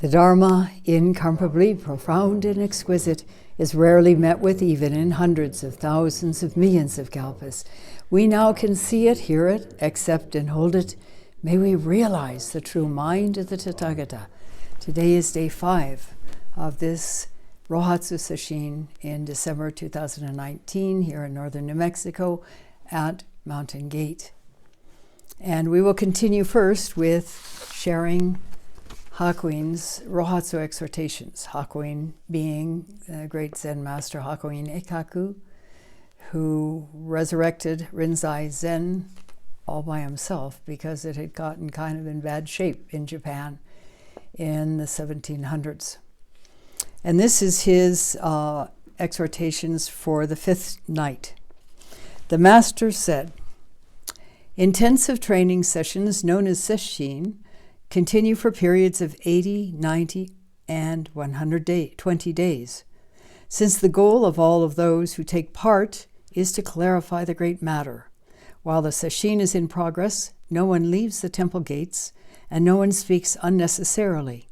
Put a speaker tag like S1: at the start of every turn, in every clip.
S1: The Dharma, incomparably profound and exquisite, is rarely met with even in hundreds of thousands of millions of kalpas. We now can see it, hear it, accept and hold it. May we realize the true mind of the Tathagata. Today is day 5 of this Rohatsu Sesshin in December 2019 here in northern New Mexico at Mountain Gate. And we will continue first with sharing Hakuin's Rohatsu exhortations. Hakuin being great Zen master Hakuin Ekaku, who resurrected Rinzai Zen all by himself because it had gotten kind of in bad shape in Japan in the 1700s. And this is his exhortations for the 5th night. The master said, intensive training sessions known as sesshin continue for periods of 80, 90, and 120 days, since the goal of all of those who take part is to clarify the great matter. While the sesshin is in progress, no one leaves the temple gates and no one speaks unnecessarily.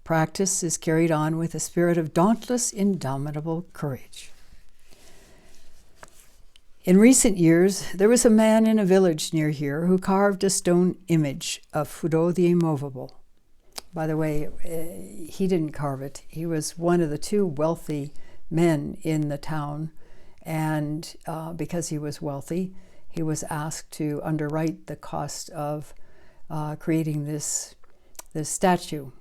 S1: Practice is carried on with a spirit of dauntless, indomitable courage. In recent years, there was a man in a village near here who carved a stone image of Fudo the Immovable. By the way, he didn't carve it. He was one of the 2 wealthy men in the town, and because he was wealthy, he was asked to underwrite the cost of creating this statue.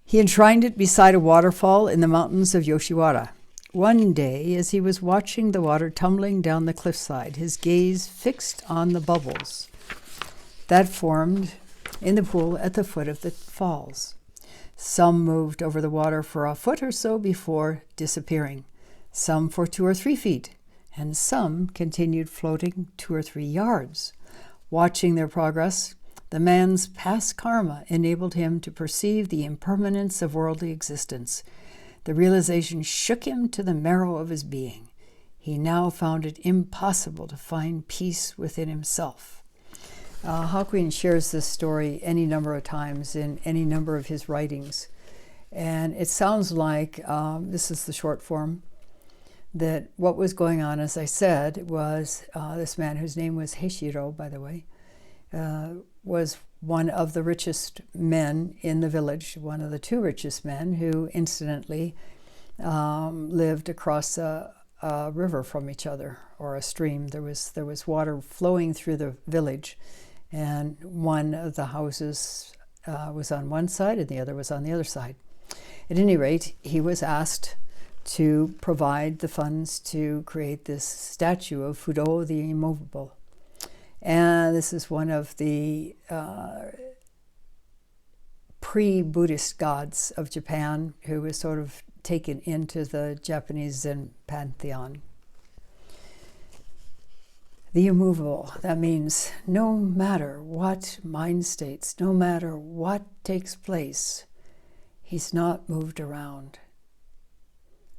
S1: He enshrined it beside a waterfall in the mountains of Yoshiwara. One day, as he was watching the water tumbling down the cliffside, his gaze fixed on the bubbles that formed in the pool at the foot of the falls. Some moved over the water for a foot or so before disappearing, some for 2 or 3 feet, and some continued floating 2 or 3 yards. Watching their progress, the man's past karma enabled him to perceive the impermanence of worldly existence. The realization shook him to the marrow of his being. He now found it impossible to find peace within himself. Hakuin shares this story any number of times in any number of his writings. And it sounds like, this is the short form, that what was going on, as I said, was this man, whose name was Heishiro, by the way, was one of the richest men in the village, one of the 2 richest men, who incidentally lived across a river from each other, or a stream. There was water flowing through the village, and one of the houses was on one side and the other was on the other side. At any rate, he was asked to provide the funds to create this statue of Fudo the Immovable. And this is one of the pre-Buddhist gods of Japan who was sort of taken into the Japanese Zen pantheon. The immovable, that means no matter what mind states, no matter what takes place, he's not moved around.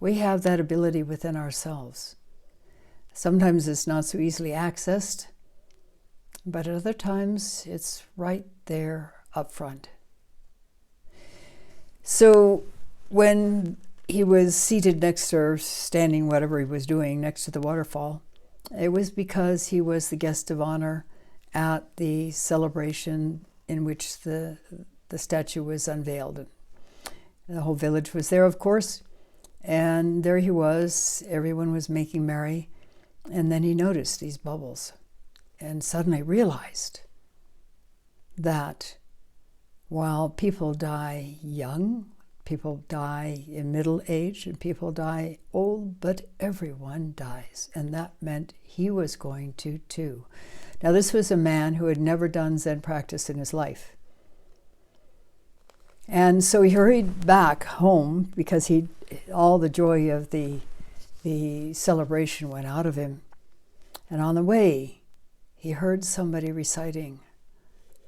S1: We have that ability within ourselves. Sometimes it's not so easily accessed, but at other times it's right there up front. So when he was seated next or standing, whatever he was doing, next to the waterfall, it was because he was the guest of honor at the celebration in which the statue was unveiled. And the whole village was there, of course, and there he was. Everyone was making merry, and then he noticed these bubbles. And suddenly realized that while people die young, people die in middle age, and people die old, but everyone dies. And that meant he was going to too. Now, this was a man who had never done Zen practice in his life. And so he hurried back home because all the joy of the celebration went out of him. And on the way, he heard somebody reciting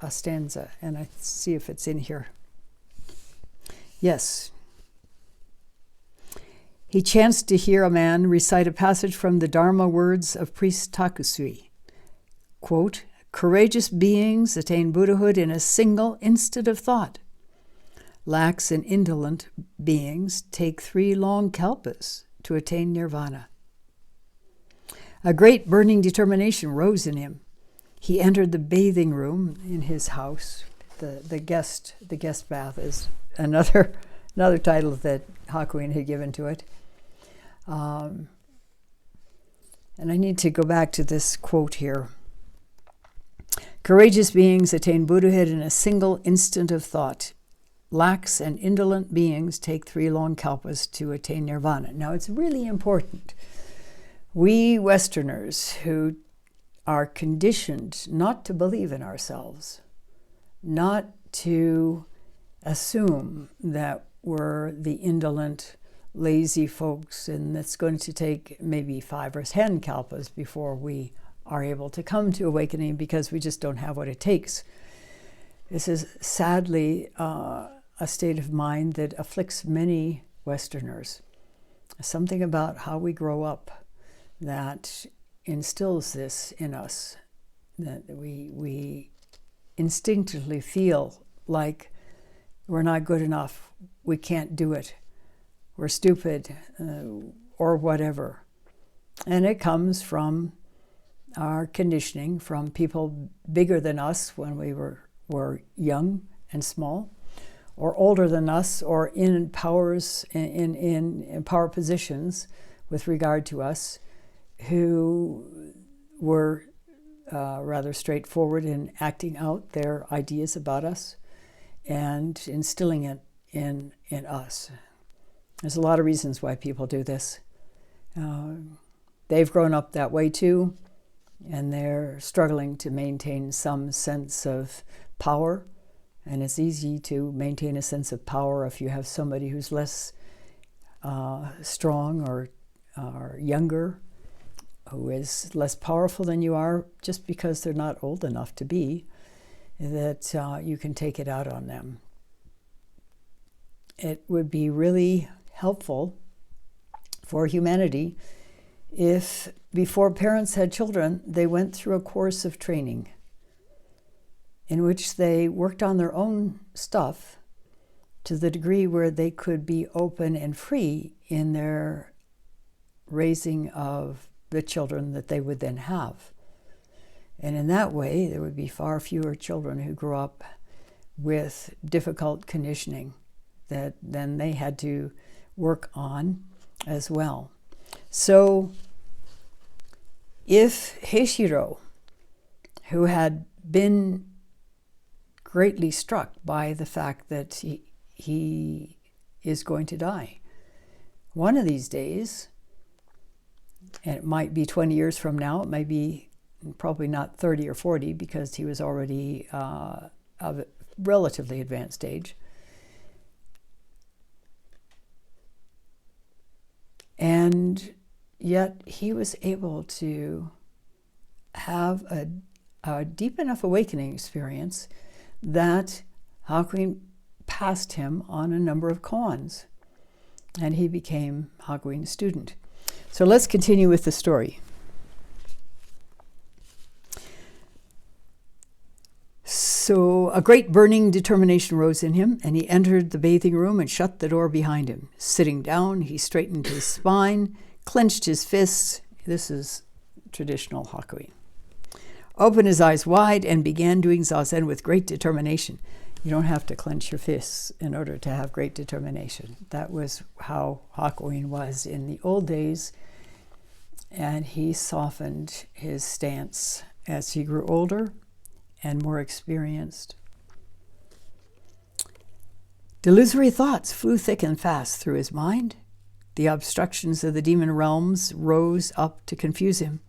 S1: a stanza, and I see if it's in here. Yes. He chanced to hear a man recite a passage from the Dharma words of priest Takusui. Quote, Courageous beings attain Buddhahood in a single instant of thought. Lax and indolent beings take 3 long kalpas to attain nirvana. A great burning determination rose in him. He entered the bathing room in his house. The guest bath is another title that Hakuin had given to it. And I need to go back to this quote here. Courageous beings attain Buddhahood in a single instant of thought. Lax and indolent beings take 3 long kalpas to attain nirvana. Now, it's really important. We Westerners who are conditioned not to believe in ourselves, not to assume that we're the indolent, lazy folks, and it's going to take maybe 5 or 10 kalpas before we are able to come to awakening because we just don't have what it takes. This is sadly a state of mind that afflicts many Westerners. Something about how we grow up that instills this in us, that we instinctively feel like we're not good enough, we can't do it, we're stupid, or whatever. And it comes from our conditioning, from people bigger than us when we were young and small, or older than us, or in powers in power positions with regard to us, who were rather straightforward in acting out their ideas about us and instilling it in us. There's a lot of reasons why people do this. They've grown up that way too, and they're struggling to maintain some sense of power. And it's easy to maintain a sense of power if you have somebody who's less strong or younger, who is less powerful than you are, just because they're not old enough to be, that you can take it out on them. It would be really helpful for humanity if, before parents had children, they went through a course of training in which they worked on their own stuff to the degree where they could be open and free in their raising of the children that they would then have. And in that way, there would be far fewer children who grew up with difficult conditioning that then they had to work on as well. So if Heishiro, who had been greatly struck by the fact that he is going to die one of these days, and it might be 20 years from now, it may be probably not 30 or 40 because he was already of a relatively advanced age. And yet he was able to have a deep enough awakening experience that Hakuin passed him on a number of koans, and he became Hakuin's student. So let's continue with the story. So a great burning determination rose in him, and he entered the bathing room and shut the door behind him. Sitting down, he straightened his spine, clenched his fists. This is traditional Hakuin. Opened his eyes wide and began doing zazen with great determination. You don't have to clench your fists in order to have great determination. That was how Hakuin was in the old days, and he softened his stance as he grew older and more experienced. Delusory thoughts flew thick and fast through his mind. The obstructions of the demon realms rose up to confuse him.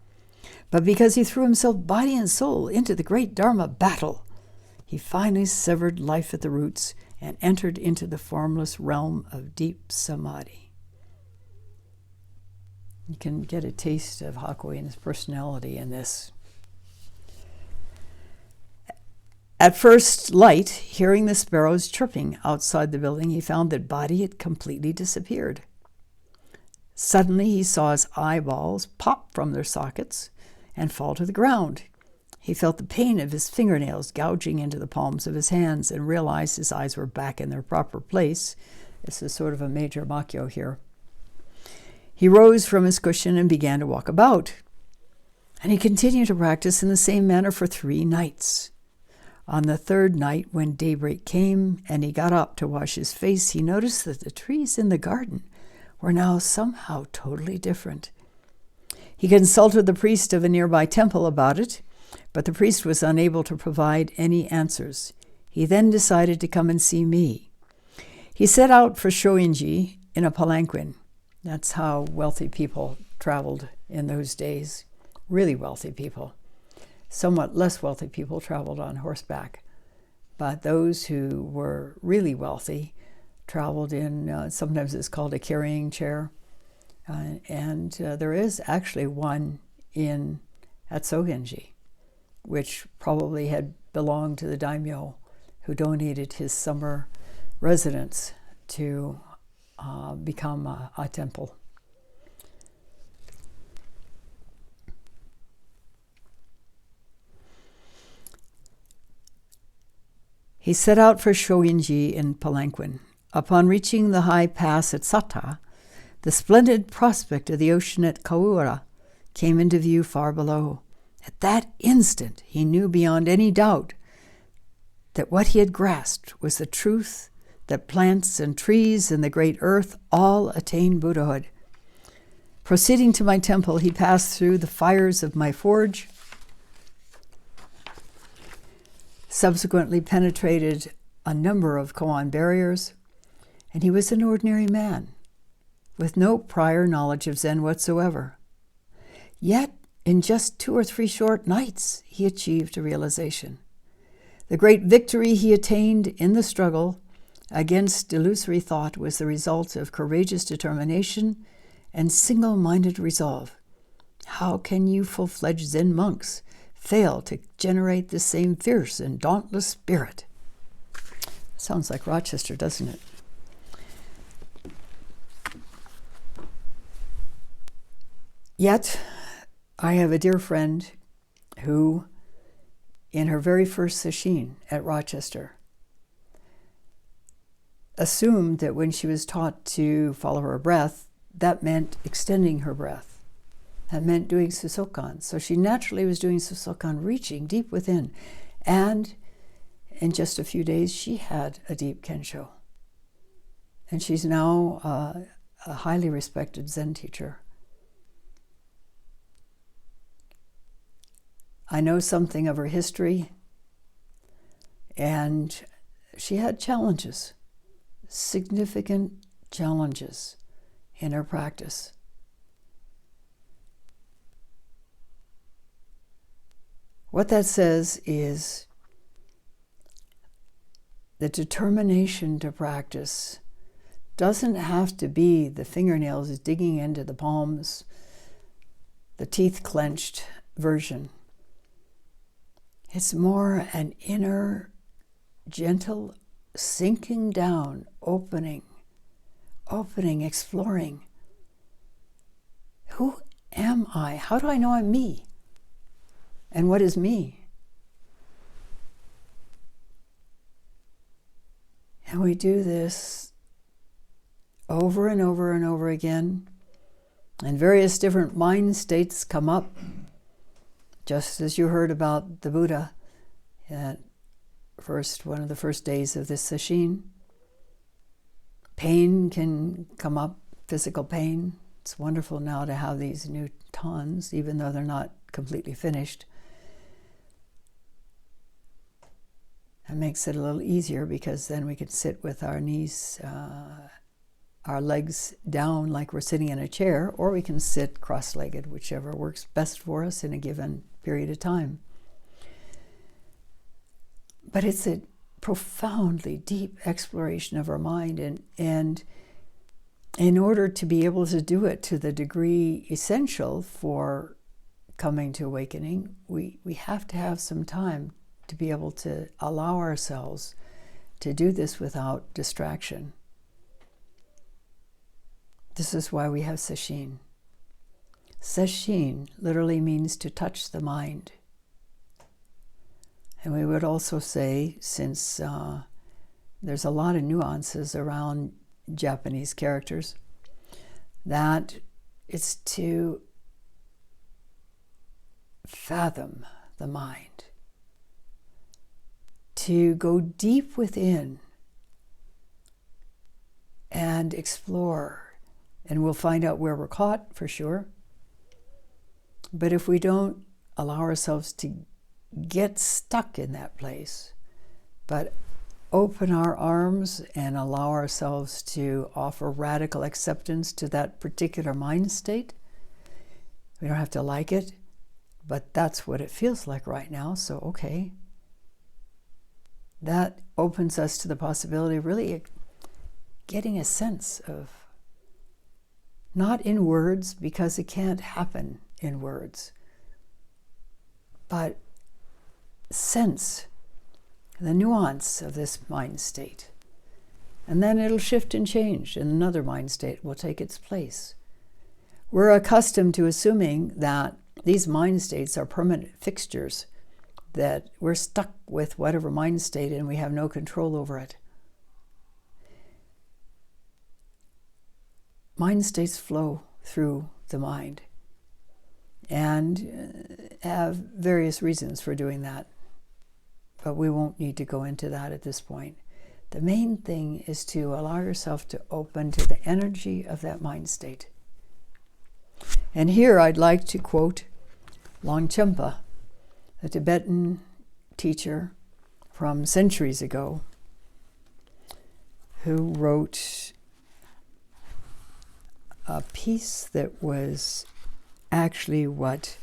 S1: But because he threw himself body and soul into the great Dharma battle, he finally severed life at the roots and entered into the formless realm of deep samadhi. You can get a taste of Hakuin's personality in this. At first light, hearing the sparrows chirping outside the building, he found that body had completely disappeared. Suddenly, he saw his eyeballs pop from their sockets and fall to the ground. He felt the pain of his fingernails gouging into the palms of his hands and realized his eyes were back in their proper place. This is sort of a major makyo here. He rose from his cushion and began to walk about. And he continued to practice in the same manner for 3 nights. On the 3rd night, when daybreak came and he got up to wash his face, he noticed that the trees in the garden were now somehow totally different. He consulted the priest of a nearby temple about it, but the priest was unable to provide any answers. He then decided to come and see me. He set out for Shoinji in a palanquin. That's how wealthy people traveled in those days. Really wealthy people. Somewhat less wealthy people traveled on horseback. But those who were really wealthy traveled in, sometimes it's called a carrying chair. And there is actually one at Sogenji, which probably had belonged to the daimyo who donated his summer residence to become a temple. He set out for Shoinji in palanquin. Upon reaching the high pass at Sata, the splendid prospect of the ocean at Kaura came into view far below. At that instant, he knew beyond any doubt that what he had grasped was the truth that plants and trees and the great earth all attain Buddhahood. Proceeding to my temple, he passed through the fires of my forge, subsequently penetrated a number of koan barriers, and he was an ordinary man with no prior knowledge of Zen whatsoever. Yet, in just 2 or 3 short nights, he achieved a realization. The great victory he attained in the struggle against illusory thought was the result of courageous determination and single-minded resolve. How can you full-fledged Zen monks fail to generate the same fierce and dauntless spirit? Sounds like Rochester, doesn't it? Yet, I have a dear friend who, in her very first sesshin at Rochester, assumed that when she was taught to follow her breath, that meant extending her breath. That meant doing susokan. So she naturally was doing susokan, reaching deep within. And in just a few days, she had a deep kensho. And she's now a highly respected Zen teacher. I know something of her history, and she had challenges, significant challenges in her practice. What that says is the determination to practice doesn't have to be the fingernails digging into the palms, the teeth clenched version. It's more an inner, gentle sinking down, opening, exploring. Who am I? How do I know I'm me? And what is me? And we do this over and over and over again, and various different mind states come up. Just as you heard about the Buddha at one of the first days of this sesshin. Pain can come up, physical pain. It's wonderful now to have these new tons, even though they're not completely finished. That makes it a little easier because then we can sit with our knees, our legs down like we're sitting in a chair, or we can sit cross-legged, whichever works best for us in a given period of time. But it's a profoundly deep exploration of our mind, and in order to be able to do it to the degree essential for coming to awakening, we have to have some time to be able to allow ourselves to do this without distraction. This is why we have sesshin. Sesshin literally means to touch the mind. And we would also say, since there's a lot of nuances around Japanese characters, that it's to fathom the mind, to go deep within and explore. And we'll find out where we're caught, for sure. But if we don't allow ourselves to get stuck in that place, but open our arms and allow ourselves to offer radical acceptance to that particular mind state, we don't have to like it, but that's what it feels like right now, so okay. That opens us to the possibility of really getting a sense of, not in words, because it can't happen in words, but sense the nuance of this mind state. And then it'll shift and change, and another mind state will take its place. We're accustomed to assuming that these mind states are permanent fixtures, that we're stuck with whatever mind state and we have no control over it. Mind states flow through the mind and have various reasons for doing that, but we won't need to go into that at this point. The main thing is to allow yourself to open to the energy of that mind state. And here I'd like to quote Longchenpa, a Tibetan teacher from centuries ago, who wrote a piece that was actually what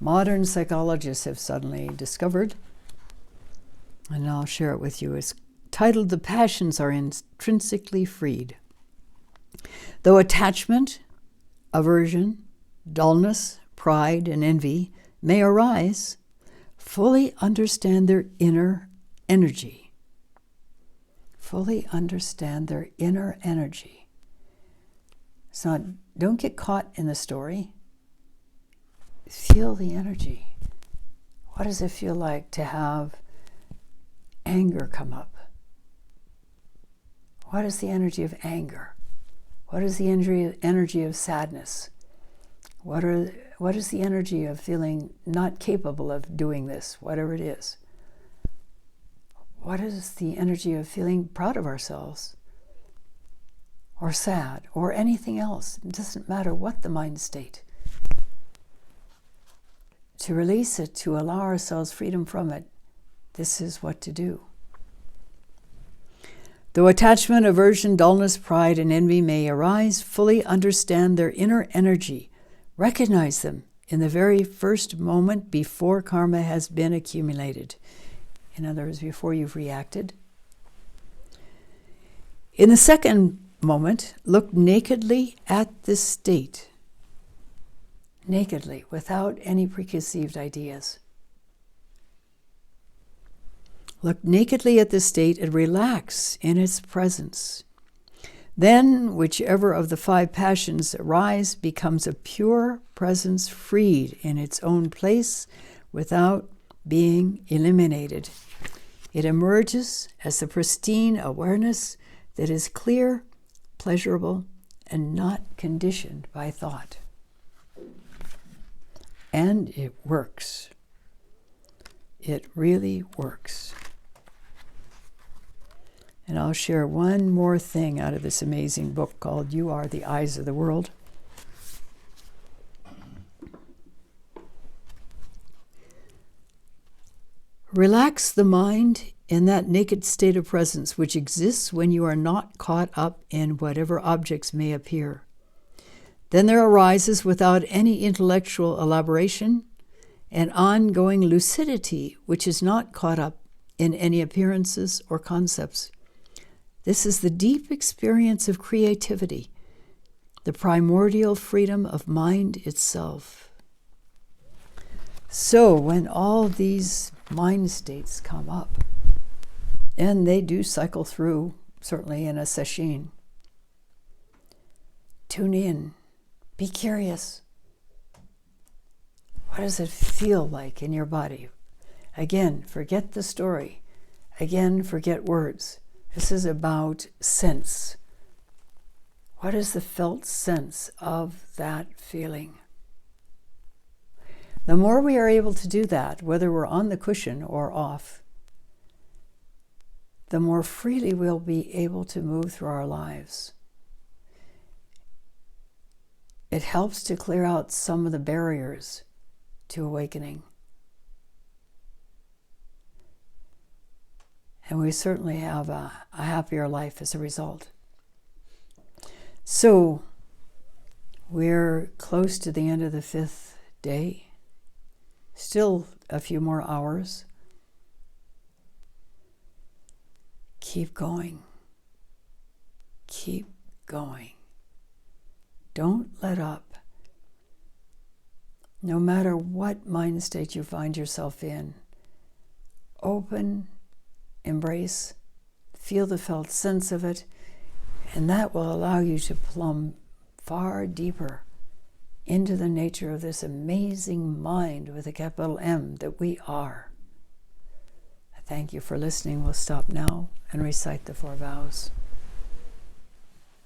S1: modern psychologists have suddenly discovered, and I'll share it with you. It's titled, "The Passions Are Intrinsically Freed. Though attachment, aversion, dullness, pride, and envy may arise, fully understand their inner energy." Fully understand their inner energy. So don't get caught in the story. Feel the energy. What does it feel like to have anger come up? What is the energy of anger? What is the energy of sadness? What is the energy of feeling not capable of doing this, whatever it is? What is the energy of feeling proud of ourselves? Or sad, or anything else? It doesn't matter what the mind state. To release it, to allow ourselves freedom from it, this is what to do. Though attachment, aversion, dullness, pride, and envy may arise, fully understand their inner energy. Recognize them in the very first moment before karma has been accumulated. In other words, before you've reacted. In the second moment, look nakedly at this state. Nakedly, without any preconceived ideas. Look nakedly at this state and relax in its presence. Then, whichever of the 5 passions arise becomes a pure presence freed in its own place without being eliminated. It emerges as a pristine awareness that is clear, pleasurable, and not conditioned by thought. And it works. It really works. And I'll share one more thing out of this amazing book called You Are the Eyes of the World. Relax the mind in that naked state of presence which exists when you are not caught up in whatever objects may appear. Then there arises, without any intellectual elaboration, an ongoing lucidity which is not caught up in any appearances or concepts. This is the deep experience of creativity, the primordial freedom of mind itself. So when all these mind states come up, and they do cycle through, certainly in a sesshin, tune in, be curious. What does it feel like in your body Again, forget the story. Again, forget words. This is about sense. What is the felt sense of that feeling? The more we are able to do that, whether we're on the cushion or off, the more freely we'll be able to move through our lives. It helps to clear out some of the barriers to awakening. And we certainly have a happier life as a result. So, we're close to the end of the 5th day. Still a few more hours. Keep going. Keep going. Don't let up. No matter what mind state you find yourself in, open, embrace, feel the felt sense of it, and that will allow you to plumb far deeper into the nature of this amazing mind with a capital M that we are. Thank you for listening. We'll stop now and recite the 4 vows.